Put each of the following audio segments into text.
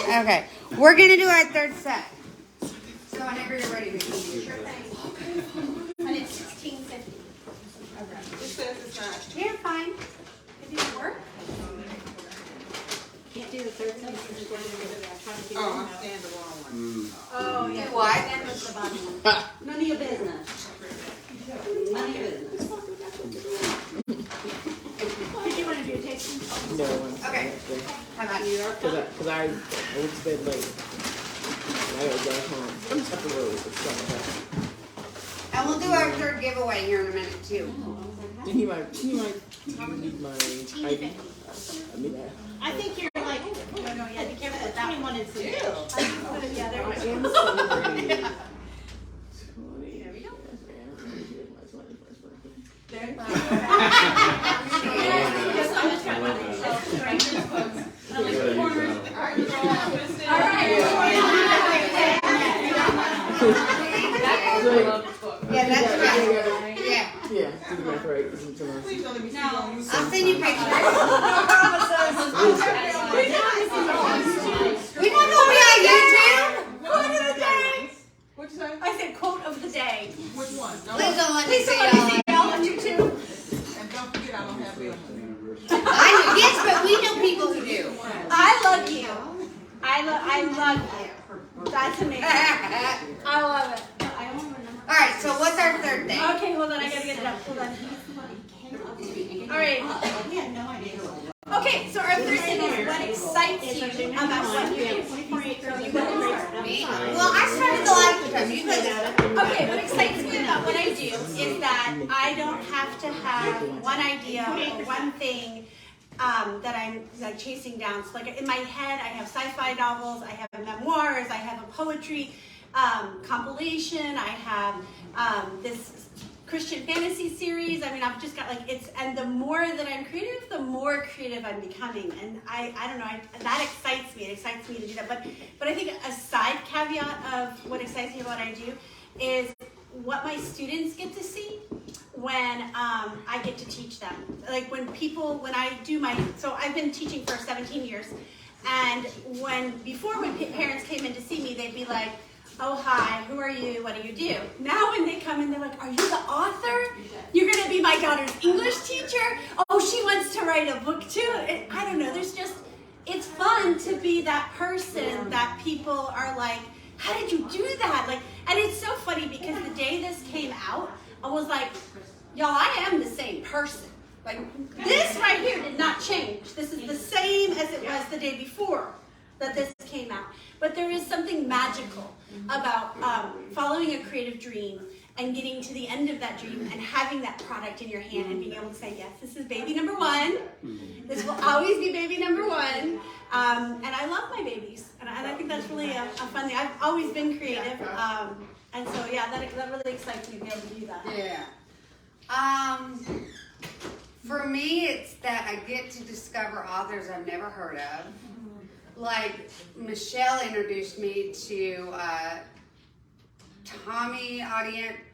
Okay, we're gonna do our third set. So whenever you're ready, Sure thing. And it's $16.50. It says it's not. Yeah, fine. It didn't work. Can't do the third set. Oh, I'm staying the wrong one. Oh, yeah. Do what? That was the bottom one. None of your business. None of your business. Did you want to do a tasting? No. Okay. How about you? Because I went to bed late. I gotta drive home. I'm just up the road. It's something. And we'll do our third giveaway here in a minute too. Do you need my ID? I mean, I think you're like, no, yeah, be careful with that 21 is the yeah, there we I go. am celebrating. There we go. There you Yeah, that's right. Yeah. Yeah, do the math right. Please don't let me see you on YouTube. I'll send you pictures. We're not gonna be on YouTube. Quote of the day. What'd you say? I said quote of the day. Which one? No. Please don't let me Please see don't let me y'all. see y'all on YouTube. And don't forget I don't have bills. Yes, but we know people who do. I love you. I love you. That's amazing. I love it. I don't remember. All right, so what's our third thing? Okay, hold on. I gotta get it up. Hold on. All right. We had no idea. Okay, so our third thing is what excites you about what you do. Well, I started the last time. You guys. Okay, what excites me about what I do is that I don't have to have one idea or one thing that I'm like chasing down. So like in my head, I have sci-fi novels, I have memoirs, I have a poetry compilation, I have this Christian fantasy series. I mean, I've just got like and the more that I'm creative, the more creative I'm becoming. And I don't know, that excites me. It excites me to do that. But I think a side caveat of what excites me about what I do is what my students get to see when I get to teach them. Like when I do so I've been teaching for 17 years. And before when parents came in to see me, they'd be like, oh, hi, who are you? What do you do? Now when they come in, they're like, are you the author? You're going to be my daughter's English teacher? Oh, she wants to write a book too? I don't know. It's fun to be that person that people are like, how did you do that? And it's so funny because the day this came out, I was like, y'all, I am the same person. Like this right here did not change. This is the same as it was the day before that this came out. But there is something magical about following a creative dream and getting to the end of that dream and having that product in your hand and being able to say, yes, this is baby number one. This will always be baby number one. And I love my babies. And I think that's really a fun thing. I've always been creative. And so, yeah, that really excites me to be able to do that. Yeah. For me, it's that I get to discover authors I've never heard of. Like, Michelle introduced me to Tommy Adeyemi.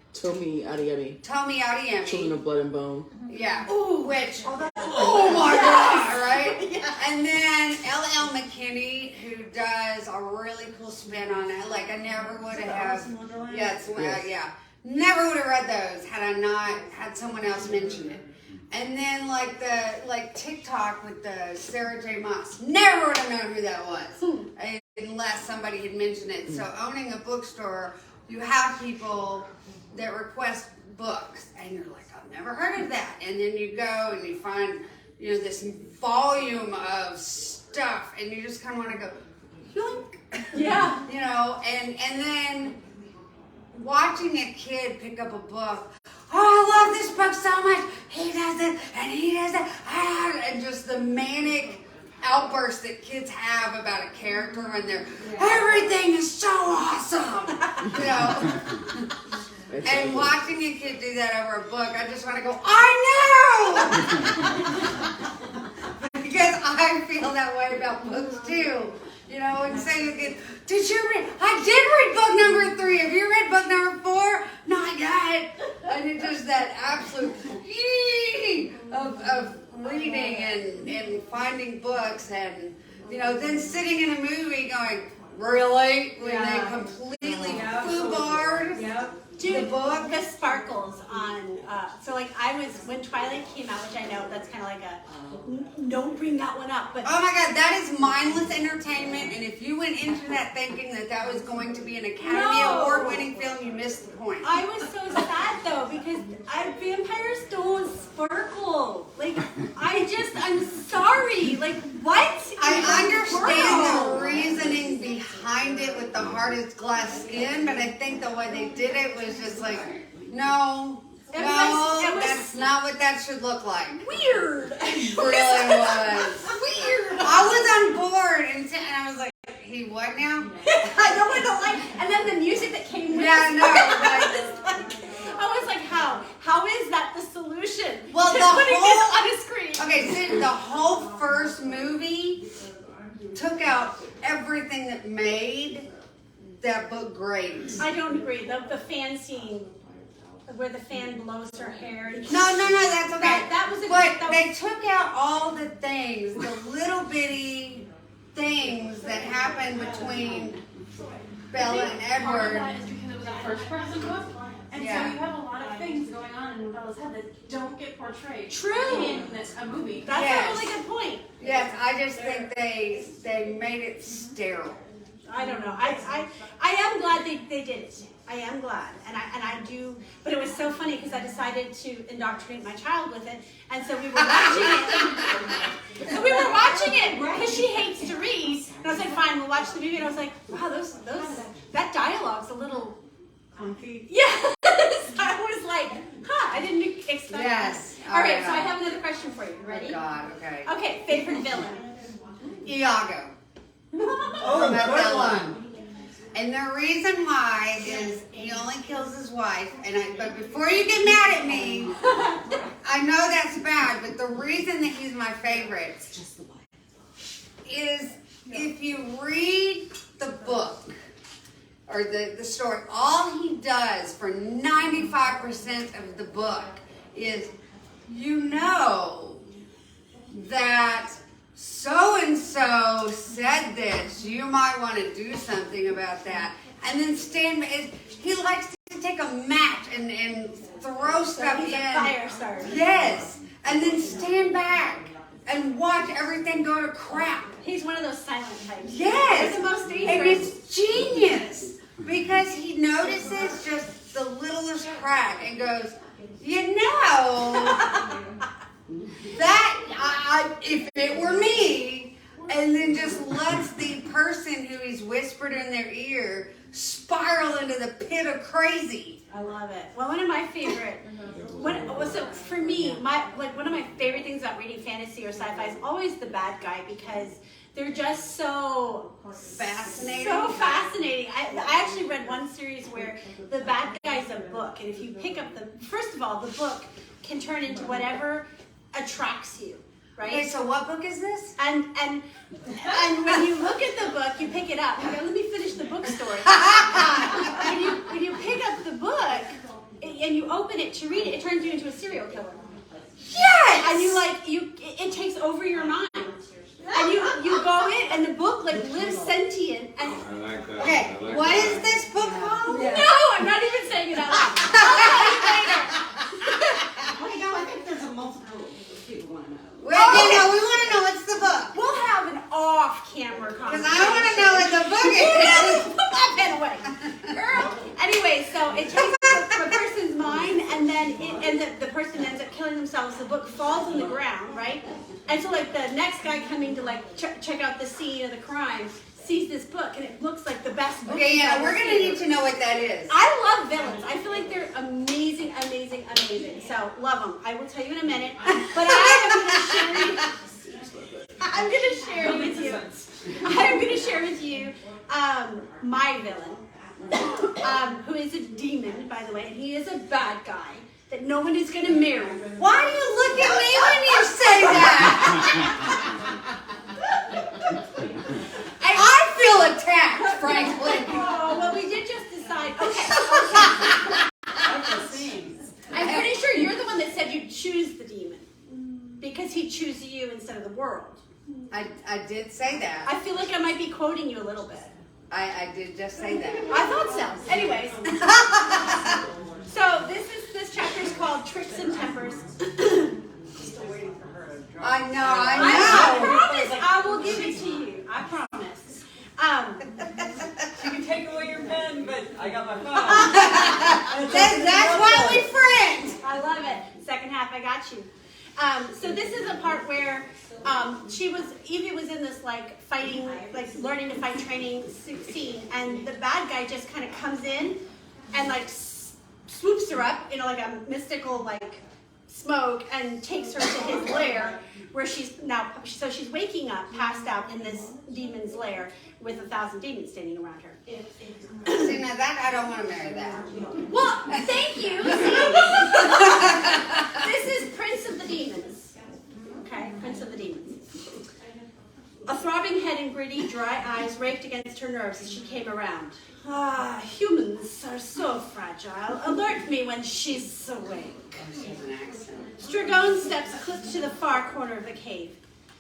Children of Blood and Bone. Yeah. Ooh. Which, oh my God, right? Yeah. And then L.L. McKinney, who does a really cool spin on it. Like, I never would have. Yeah. Never would have read those had I not had someone else mention it. And then like TikTok with the Sarah J. Maas. Never would have known who that was unless somebody had mentioned it. So owning a bookstore, you have people that request books, and you're like, I've never heard of that. And then you go and you find this volume of stuff, and you just kind of want to go, yoink. Yeah. And then watching a kid pick up a book. Oh, I love this book so much. He does this and he does that. And just the manic outbursts that kids have about a character when everything is so awesome. And watching a kid do that over a book, I just want to go, I know! Because I feel that way about books too. And saying to kids, did you read? I did read book number 3. Have you read book number 4? Not yet. And it's just that absolute of reading and finding books and then sitting in a movie going, really? When they completely foobarred the book? The sparkles on, so like when Twilight came out, which I know that's kind of like don't bring that one up, but. Oh my God, that is mindless entertainment, and if you went into that thinking that was going to be an Academy Award winning film, you missed the point. I was so sad though, because vampires don't sparkle. Like, I'm sorry. Like, what? I understand the reasoning behind it with the hardest glass skin, but I think the way they did it was just like, no, that's not what that should look like. Weird. It really was. Weird. I was on board, and I was like, he what now? I don't like, and then the music that came with Yeah, it. no. I was like, how? How is that the solution? Well, to the putting whole- this on a screen. Okay, so the whole first movie took out everything that made that book great. I don't agree. The fan scene where the fan blows her hair. No, that's okay. That was a But they took out all the things, the little bitty things that happened between Bella and Part of Edward. that is because it was a first-person book, and so you have a lot of things going on in Bella's head that don't get portrayed True. in a movie. That's Yes. a really good point. Yes, I just think they made it sterile. I don't know. I am glad they did it. I am glad, and I do. But it was so funny because I decided to indoctrinate my child with it, and so we were watching it. So we were watching it because she hates to read, and I was like, "Fine, we'll watch the movie." And I was like, "Wow, that dialogue's a little funky." Yes, I was like, "Huh, I didn't expect that." Yes. All right, so I have another question for you. Ready? Oh God, okay. Okay, favorite villain. Iago. From Othello. And the reason why is he only kills his wife. But before you get mad at me, I know that's bad. But the reason that he's my favorite is if you read the book or the story, all he does for 95% of the book is that so-and-so said this, you might want to do something about that. And then he likes to take a match and throw stuff He's in. a fire starter. Yes. And then stand back and watch everything go to crap. He's one of those silent types. Yes. He's the most And dangerous. it's genius because he notices just the littlest crack and goes, that if it were me, and then just lets the person who he's whispered in their ear spiral into the pit of crazy. I love it. Well, one of my favorite, for me, one of my favorite things about reading fantasy or sci-fi is always the bad guy because they're just so Fascinating. So fascinating. I actually read one series where the bad guy's a book, and if you pick up first of all, the book can turn into whatever attracts you. Right? Okay, so what book is this? And when you look at the book, you pick it up. Okay, let me finish the book story. When you pick up the book and you open it to read it, it turns you into a serial killer. Yes! And it takes over your mind. And you go in and the book lives sentient. And I like that. Okay, I like what that. is this book called? no, I'm not even saying it out loud. I'll tell you later. I think there's a multiple people want to know. We want to know what's the book. We'll have an off-camera Because conversation. I want to know what the book is. Put that pen away. Girl. Anyway, so it takes the person's mind, and then the person ends up killing themselves. The book falls on the ground, right? And so, the next guy coming to, check out the scene of the crime sees this book, and it looks like the best book. Okay, he's yeah, ever we're going to seen. need to know what that is. I love villains. I feel like they're amazing, amazing, amazing. So, love them. I will tell you in a minute. But I'm going to share with you. I'm going to share with you my villain, who is a demon, by the way, and he is a bad guy that no one is going to marry. Why do you look at me when you say that? I feel attacked, frankly. Oh, well, we did just decide. Okay. I'm pretty sure you're the one that said you choose the demon because he chose you instead of the world. I did say that. I feel like I might be quoting you a little bit. I did just say that. I thought so. Anyways. So this chapter is called Tricks and Tempers. I know. I promise I will give it to you. I promise. You can take away your pen, but I got my phone. That's why we friends. I love it. Second half, I got you. So this is a part where Evie was in this like fighting, like learning to fight training scene, and the bad guy just kind of comes in and like swoops her up, like a mystical like smoke, and takes her to his lair, where she's waking up, passed out in this demon's lair with 1,000 demons standing around her. See, now that I don't want to marry that. Well, thank you. This is Prince of the Demons. Okay, Prince of the Demons. A throbbing head and gritty, dry eyes raked against her nerves as she came around. Ah, humans are so fragile. Alert me when she's awake. Stragone's steps clipped to the far corner of the cave.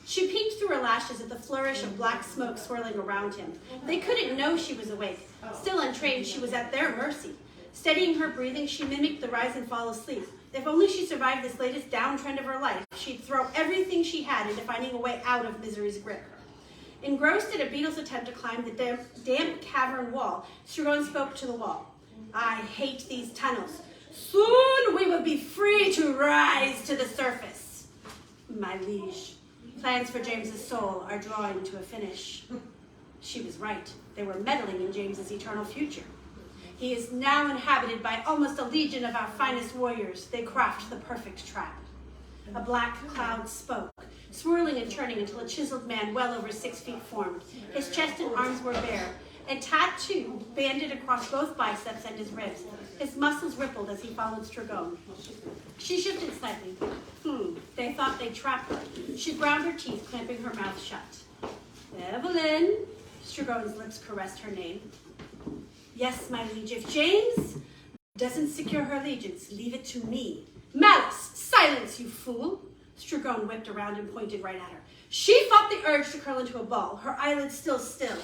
She peeked through her lashes at the flourish of black smoke swirling around him. They couldn't know she was awake. Still untrained, she was at their mercy. Steadying her breathing, she mimicked the rise and fall of sleep. If only she survived this latest downtrend of her life, she'd throw everything she had into finding a way out of misery's grip. Engrossed in a beetle's attempt to climb the damp cavern wall, Stragone spoke to the wall. I hate these tunnels. Soon we will be free to rise to the surface. My liege, plans for James's soul are drawing to a finish. She was right. They were meddling in James's eternal future. He is now inhabited by almost a legion of our finest warriors. They craft the perfect trap. A black cloud spoke, swirling and turning until a chiseled man well over 6 feet formed. His chest and arms were bare, and tattoo banded across both biceps and his ribs. His muscles rippled as he followed Stragone. She shifted slightly. They thought they'd trap her. She ground her teeth, clamping her mouth shut. Evelyn, Stragone's lips caressed her name. Yes, my liege, if James doesn't secure her allegiance, leave it to me. Malice, silence, you fool. Stragone whipped around and pointed right at her. She fought the urge to curl into a ball. Her eyelids fell still,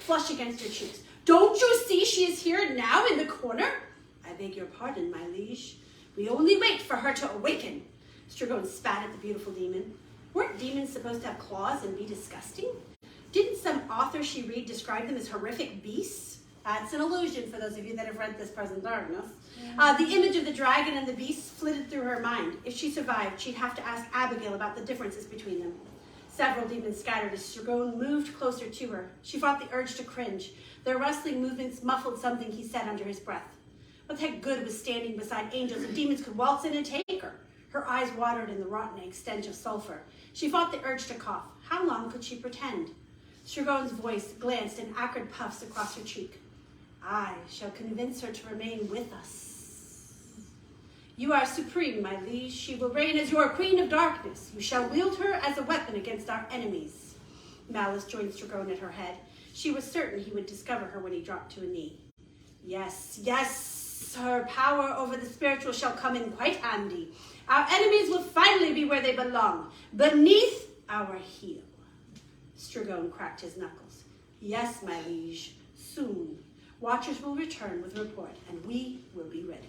flush against her cheeks. Don't you see she is here now in the corner? I beg your pardon, my liege. We only wait for her to awaken. Stragone spat at the beautiful demon. Weren't demons supposed to have claws and be disgusting? Didn't some author she read describe them as horrific beasts? That's an illusion for those of you that have read This Present Darkness. The image of the dragon and the beast flitted through her mind. If she survived, she'd have to ask Abigail about the differences between them. Several demons scattered as Stragone moved closer to her. She fought the urge to cringe. Their rustling movements muffled something he said under his breath. What the heck good was standing beside angels if demons could waltz in and take her? Her eyes watered in the rotten stench of sulfur. She fought the urge to cough. How long could she pretend? Stragone's voice glanced in acrid puffs across her cheek. I shall convince her to remain with us. You are supreme, my liege. She will reign as your queen of darkness. You shall wield her as a weapon against our enemies. Malice joined Stragone at her head. She was certain he would discover her when he dropped to a knee. Yes, yes, her power over the spiritual shall come in quite handy. Our enemies will finally be where they belong, beneath our heel. Stragone cracked his knuckles. Yes, my liege, soon. Watchers will return with a report, and we will be ready.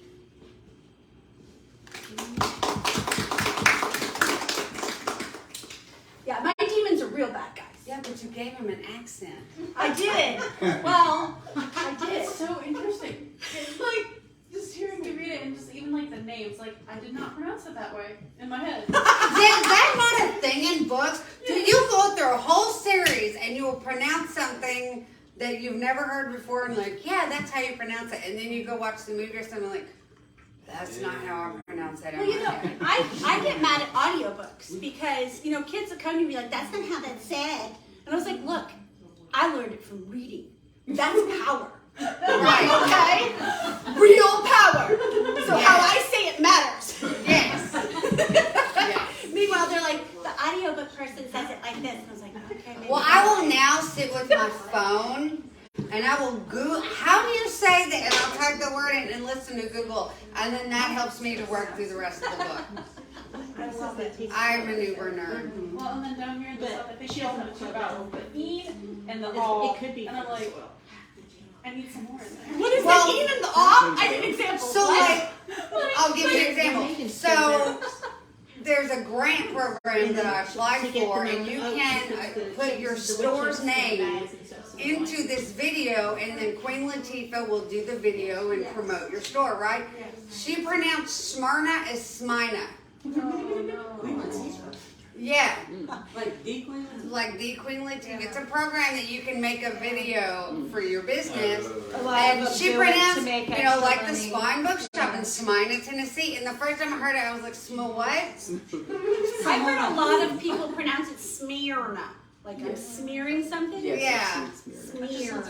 Yeah, my demons are real bad guys. Yeah, but you gave him an accent. I did. Well, I did. It's so interesting. Like, just hearing me read it and just even like the names, like, I did not pronounce it that way in my head. Is that not a thing in books? Do you go through a whole series and you will pronounce something that you've never heard before and like, yeah, that's how you pronounce it. And then you go watch the movie or something like, that's not how I pronounce it. Well, you know, I get mad at audiobooks because, you know, kids will come to me like, that's not how that's said. And I was like, look, I learned it from reading. That's power. Right. Okay? Real power. So Yes. how I say it matters. Yes. Yes. Meanwhile, they're like, the audiobook person says it like this. And I was like, okay, maybe. Well, I will now sit with my phone and I will Google, how do you say that? And I'll type the word in and listen to Google. And then that helps me to work through the rest of the book. I love it. I'm an Uber nerd. Well, and then down here, the But stuff I think she she also also took took out out the the E and the It all. could be. And I'm like, I need some more in there. What is Well, that? Even the off? I need examples. So What? like, I'll give you an example. So there's a grant program that I applied for, and you can put your store's name into this video, and then Queen Latifah will do the video and promote your store, right? She pronounced Smyrna as Smina. Yeah, Like D Queen? like the Queen Latifah. It's a program that you can make a video for your business. lot And of them she do it to pronounced, make you know, extra like the money. Spine Bookshop in Smyrna, Tennessee. And the first time I heard it, I was like, what? I've heard a lot of people pronounce it Smyrna. Like I'm smearing something. Yes, Yeah. Smear.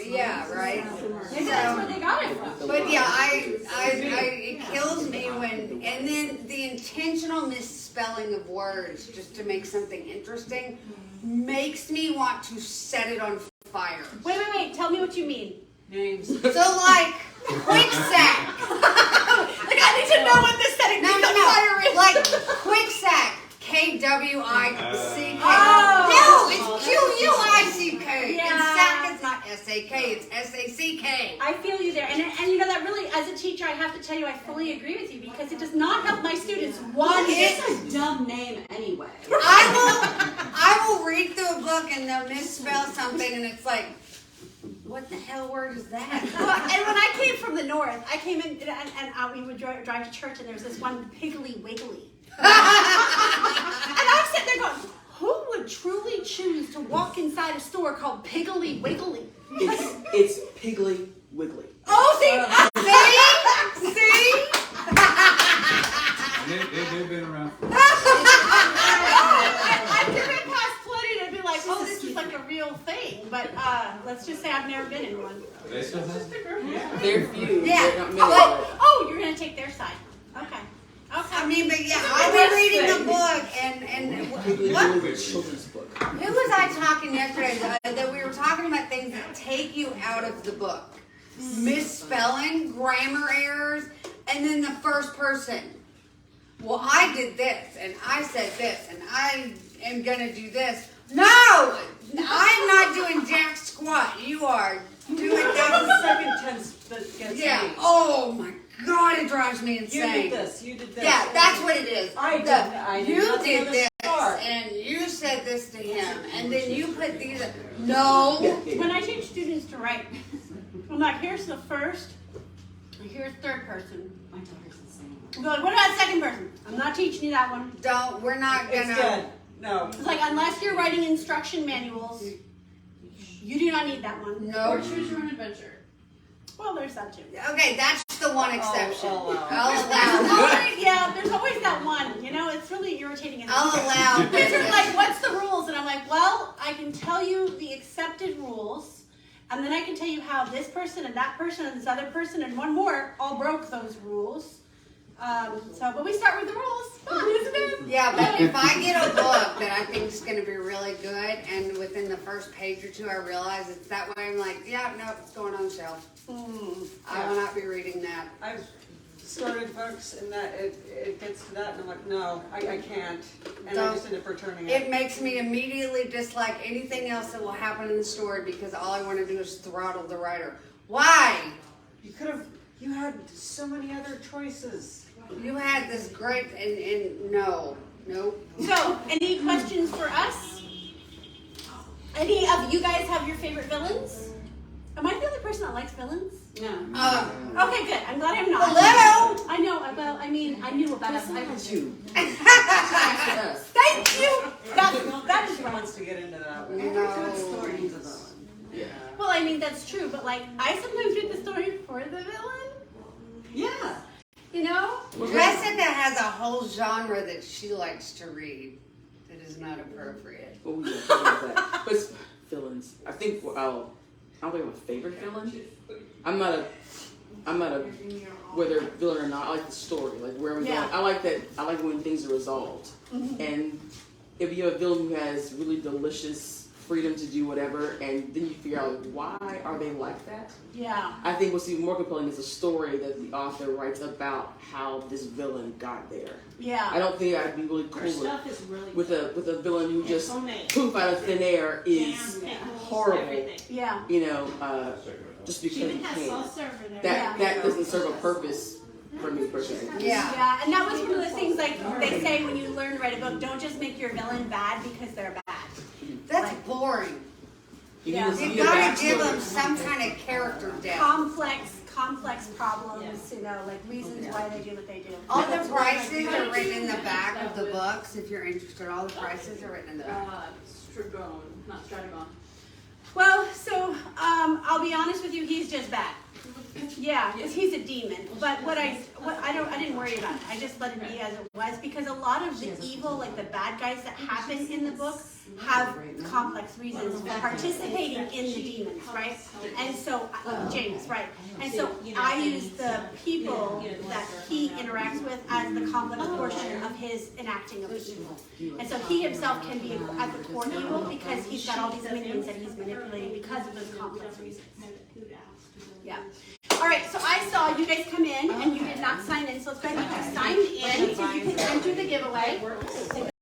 Yeah, right. Maybe that's where they got it from. But yeah, it kills me when, and then the intentional misspelling of words just to make something interesting makes me want to set it on fire. Wait. Tell me what you mean. Names. So like, quicksack. Like I need to know what this setting No, like quicksack. K-W-I-C-K. Oh. No, it's Q-U-I-C-k. Yeah. And sack is not S-A-K, it's S-A-C-K. I feel you there, and you know that really, as a teacher, I have to tell you, I fully agree with you because it does not help my students. One, It's a dumb name anyway. I will read through a book and they'll misspell something and it's like, what the hell word is that? Well, and when I came from the north, I came in and we would drive to church, and there was this one Piggly Wiggly. And I'm sitting there going, who would truly choose to walk inside a store called Piggly Wiggly? It's Piggly Wiggly. Oh, see? See? They've been around for I've driven past plenty to be like, oh, this is like a real thing. But let's just say I've never been in one. They still have They're few. Yeah. They're not many. Oh, you're going to take their side. Okay. I mean, but yeah, I've been reading the book and Piggly what? Wiggly children's book. Who was I talking yesterday that we were talking about things that take you out of the book? Misspelling, grammar errors, and then the first person. Well, I did this, and I said this, and I am gonna do this. No! I'm not doing jack squat. You are doing That's that. the second tense that gets Yeah. me. Oh my God, it drives me You insane. did this, you did this. Yeah, that's what it is. I did that. I did You nothing did on the this, start. and you said this to him, and then you put these. No. When I teach students to write, I'm like, here's the first, here's third person. My daughter's the same. I'm like, what about second person? I'm not teaching you that one. Don't. We're not It's gonna. good. No. It's like, unless you're writing instruction manuals, you do not need that one. No. Or choose your own adventure. Well, there's that too. Okay, that's the one exception. I'll allow. I'll allow. Yeah, there's always that one. You know, it's really irritating. I'll allow. Kids are like, what's the rules? And I'm like, well, I can tell you the accepted rules, and then I can tell you how this person and that person and this other person and one more all broke those rules. But we start with the rules. Fun, isn't it? Yeah, but if I get a book that I think is going to be really good, and within the first page or two I realize it's that way, I'm like, yeah, no, it's going on the shelf. I will not be reading that. I've started books and that it gets to that and I'm like, no, I can't. And I just end up returning it. It makes me immediately dislike anything else that will happen in the story because all I want to do is throttle the writer. Why? You had so many other choices. You had this great, and no. Nope. So, any questions for us? Any of you guys have your favorite villains? Am I the only person that likes villains? No. Okay, good. I'm glad I'm not. Hello? I know. Well, I mean, I knew about it. You. Thank you. That is She right. wants to get into that. No. Yeah. Well, I mean, that's true, but like, I sometimes read the story for the villain. Yeah. You know? Jessica has a whole genre that she likes to read that is not appropriate. Oh yeah, talk about that. But it's villains. I think I don't think I have a favorite villain. I'm not a whether villain or not. I like the story, like where we're Yeah. going. I like that. I like when things are resolved. And if you have a villain who has really delicious freedom to do whatever, and then you figure out why are they like that. Yeah. I think what's even more compelling is a story that the author writes about how this villain got there. I Yeah. don't think I'd be really Her cool stuff is really with a villain who just homemade. poof out of thin air is Jam, pickles, horrible. everything. Yeah. You know, just because She you even has can. sauce server there. That doesn't serve a purpose for me personally. Yeah. Yeah, and that was one of the things like they say when you learn to write a book, don't just make your villain bad because they're bad. That's boring. You Yeah. need to You see a gotta give backstory. them some kind of character depth. Complex problems, you know, like reasons why they do what they do. All the prices are written in the back of the books. If you're interested, all the prices are written in the back. Stragon, not Stragon. Well, so I'll be honest with you, he's just bad. Yeah, because he's a demon. But I didn't worry about it. I just let it be as it was because a lot of the evil, like the bad guys that happen in the book, have complex reasons for participating in the demons, right? And so James, right? And so I use the people that he interacts with as the complex portion of his enacting of the evil. And so he himself can be at the core evil because he's got all these minions that he's manipulating because of those complex reasons. Yeah. All right, so I saw you guys come in and you did not sign in, so let's go ahead and get you signed in so you can enter the giveaway.